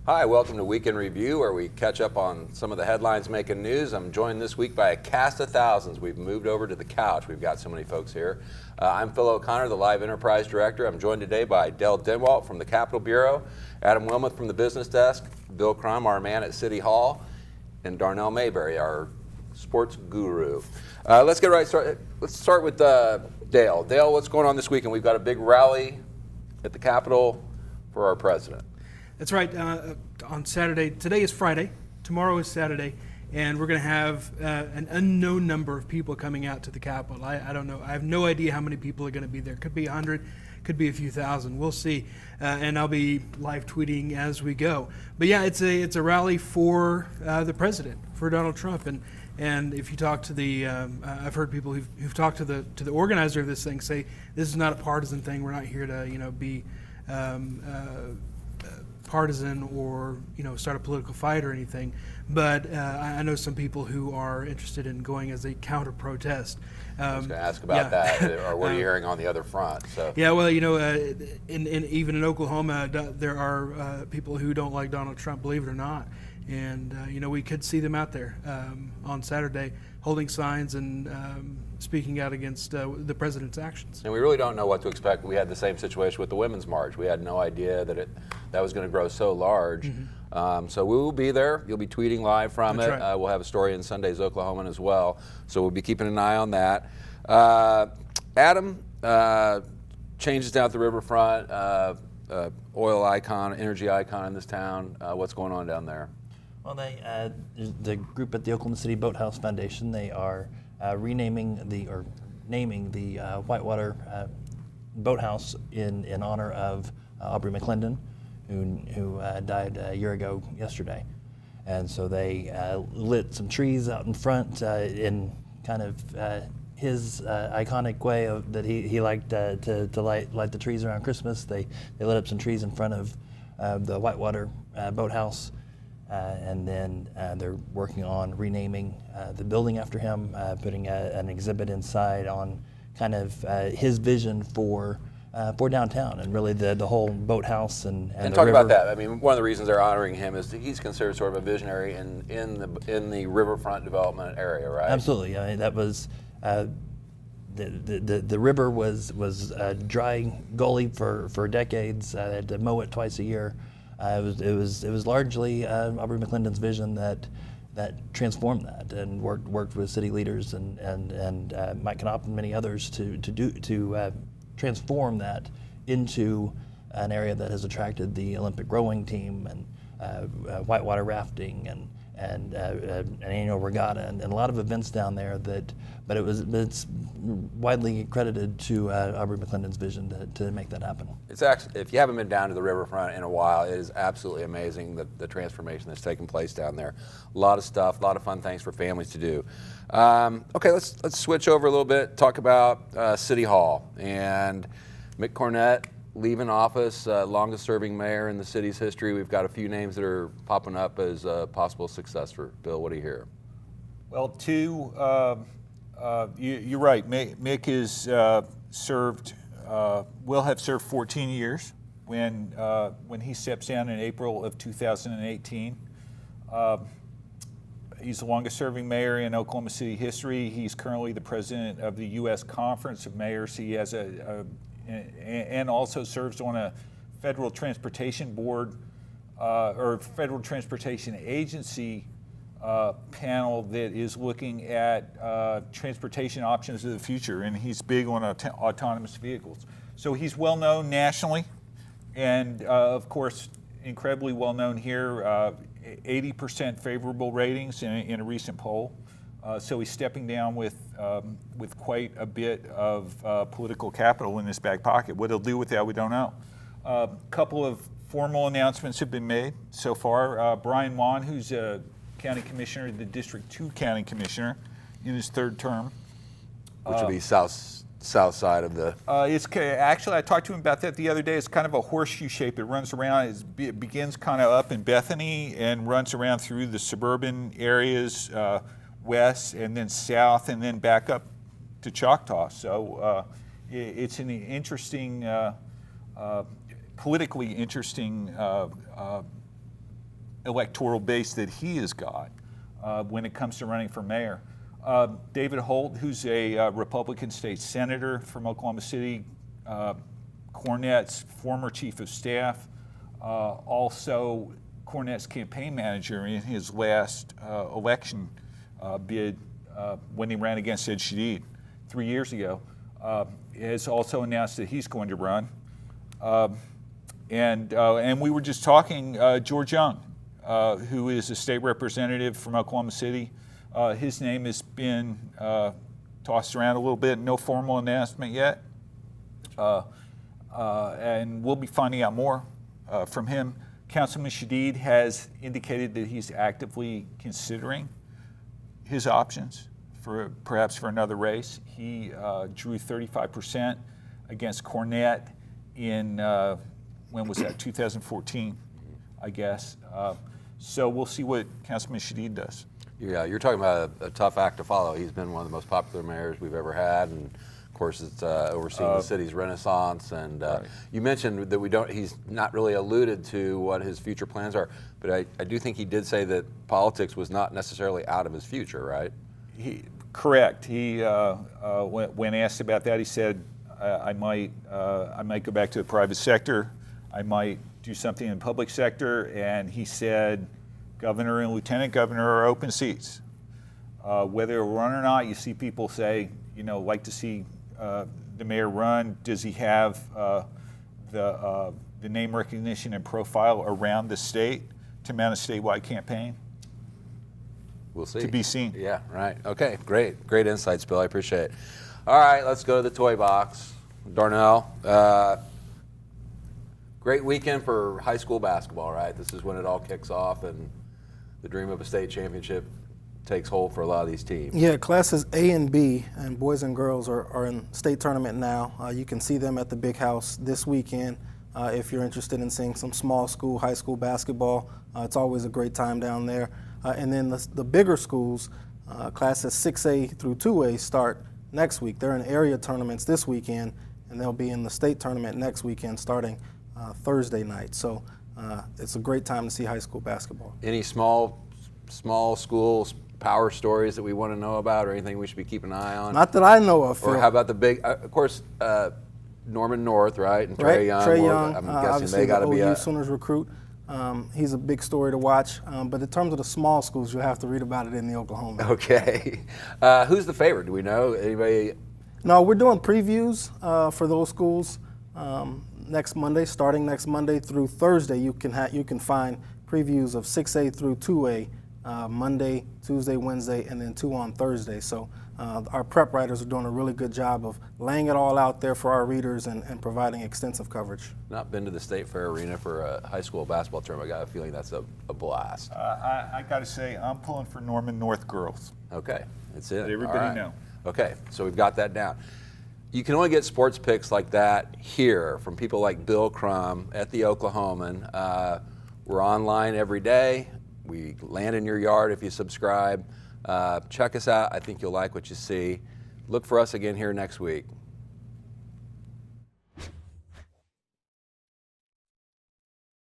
Hi, welcome to Week in Review, where we catch up on some of the headlines making news. I'm joined this week by a cast of thousands. We've moved over to the couch. We've got so many folks here. I'm Phil O'Connor, the Live Enterprise Director. I'm joined today by Dell Denwalt from the Capitol Bureau, Adam Wilmoth from the Business Desk, Bill Crum, our man at City Hall, and Darnell Mayberry, our sports guru. Let's get right started. Let's start with Dale. Dale, what's going on this weekend? We've got a big rally at the Capitol for our president. That's right. On Saturday, today is Friday, tomorrow is Saturday, and we're going to have an unknown number of people coming out to the Capitol. I don't know. I have no idea how many people are going to be there. Could be 100, could be a few thousand. We'll see. And I'll be live tweeting as we go. But yeah, it's a rally for the president, for Donald Trump. And if you talk to the, I've heard people who've talked to the organizer of this thing say this is not a partisan thing. We're not here to be partisan or start a political fight or anything, but I know some people who are interested in going as a counter protest. I was going to ask about that, or what are you hearing on the other front? So yeah, well, even in Oklahoma, there are people who don't like Donald Trump, believe it or not, and we could see them out there on Saturday holding signs and speaking out against the president's actions. And we really don't know what to expect. We had the same situation with the Women's March. We had no idea that that was going to grow so large. Mm-hmm. So we will be there. You'll be tweeting live from That's it. Right. We'll have a story in Sunday's Oklahoman as well. So we'll be keeping an eye on that. Adam, changes down at the riverfront, oil icon, energy icon in this town. What's going on down there? Well, the group at the Oklahoma City Boathouse Foundation, they are naming the Whitewater Boathouse in honor of Aubrey McClendon, who died a year ago yesterday. And so they lit some trees out in front in kind of his iconic way that he liked to light the trees around Christmas. They lit up some trees in front of the Whitewater Boathouse. And then they're working on renaming the building after him, putting an exhibit inside on kind of his vision for downtown and really the whole boathouse and talk river. About that. I mean, one of the reasons they're honoring him is that he's considered sort of a visionary in the riverfront development area, right? Absolutely. I mean, that was the river was a dry gully for decades. I had to mow it twice a year. It was largely Aubrey McClendon's vision that transformed that, and worked with city leaders and Mike Knopp and many others to transform that into an area that has attracted the Olympic rowing team and whitewater rafting and an annual regatta and a lot of events down there. But it's widely credited to Aubrey McClendon's vision to make that happen. It's actually, if you haven't been down to the riverfront in a while, it is absolutely amazing the transformation that's taken place down there. A lot of stuff, a lot of fun things for families to do. Okay, let's switch over a little bit. Talk about City Hall and Mick Cornett leaving office, longest serving mayor in the city's history. We've got a few names that are popping up as a possible successor. Bill, what do you hear? Well, you're right. Mick is will have served 14 years when he steps down in April of 2018. He's the longest serving mayor in Oklahoma City history. He's currently the president of the U.S. Conference of Mayors. He has and also serves on a federal transportation board or federal transportation agency panel that is looking at transportation options of the future, and he's big on autonomous vehicles. So he's well known nationally, and of course incredibly well known here. 80% favorable ratings in a recent poll. So he's stepping down with quite a bit of political capital in his back pocket. What he'll do with that, we don't know. A couple of formal announcements have been made so far. Brian Wan, who's a county commissioner, the District 2 county commissioner in his third term. Which would be south side of the... Actually, I talked to him about that the other day. It's kind of a horseshoe shape. It runs around, it begins kind of up in Bethany and runs around through the suburban areas, west and then south and then back up to Choctaw. So it's an interesting, politically interesting electoral base that he has got when it comes to running for mayor. David Holt, who's a Republican state senator from Oklahoma City, Cornett's former chief of staff, also Cornett's campaign manager in his last election bid when he ran against Ed Shadid 3 years ago, has also announced that he's going to run. And we were just talking, George Young, who is a state representative from Oklahoma City. His name has been tossed around a little bit, no formal announcement yet. And we'll be finding out more from him. Councilman Shadid has indicated that he's actively considering his options for perhaps for another race. He drew 35% against Cornett in, when was that, 2014, I guess. So we'll see what Councilman Shadid does. Yeah, you're talking about a tough act to follow. He's been one of the most popular mayors we've ever had, and of course it's overseeing the city's renaissance. And right. You mentioned that he's not really alluded to what his future plans are, but I do think he did say that politics was not necessarily out of his future, right? Correct. He, when asked about that, he said, I might go back to the private sector. I might do something in the public sector. And he said, governor and lieutenant governor are open seats. Whether he'll run or not, you see people say, like to see the mayor run. Does he have the name recognition and profile around the state to mount a statewide campaign? We'll see. To be seen. Yeah, right. Okay, great insights, Bill. I appreciate it. All right, let's go to the toy box. Darnell, great weekend for high school basketball, right? This is when it all kicks off and the dream of a state championship takes hold for a lot of these teams. Yeah, classes A and B and boys and girls are in state tournament now. You can see them at the Big House this weekend if you're interested in seeing some small school, high school basketball. It's always a great time down there. And then the bigger schools, classes 6A through 2A start next week. They're in area tournaments this weekend, and they'll be in the state tournament next weekend starting Thursday night. So it's a great time to see high school basketball. Any small schools, power stories that we want to know about, or anything we should be keeping an eye on? Not that I know of, Phil. Or how about the big, of course, Norman North, right? And Trey Young. Trey well, Young, I'm guessing obviously they got to the be OU Sooners recruit. He's a big story to watch. But in terms of the small schools, you'll have to read about it in the Oklahoman. Okay. Who's the favorite? Do we know? Anybody? No, we're doing previews for those schools next Monday, starting next Monday through Thursday. You can find previews of 6A through 2A Monday, Tuesday, Wednesday, and then 2 on Thursday. So our prep writers are doing a really good job of laying it all out there for our readers and providing extensive coverage. Not been to the State Fair Arena for a high school basketball tournament. I got a feeling that's a blast. I got to say, I'm pulling for Norman North girls. Okay, that's it. Let everybody All right. know. Okay, so we've got that down. You can only get sports picks like that here from people like Bill Crum at the Oklahoman. We're online every day. We land in your yard if you subscribe. Check us out. I think you'll like what you see. Look for us again here next week.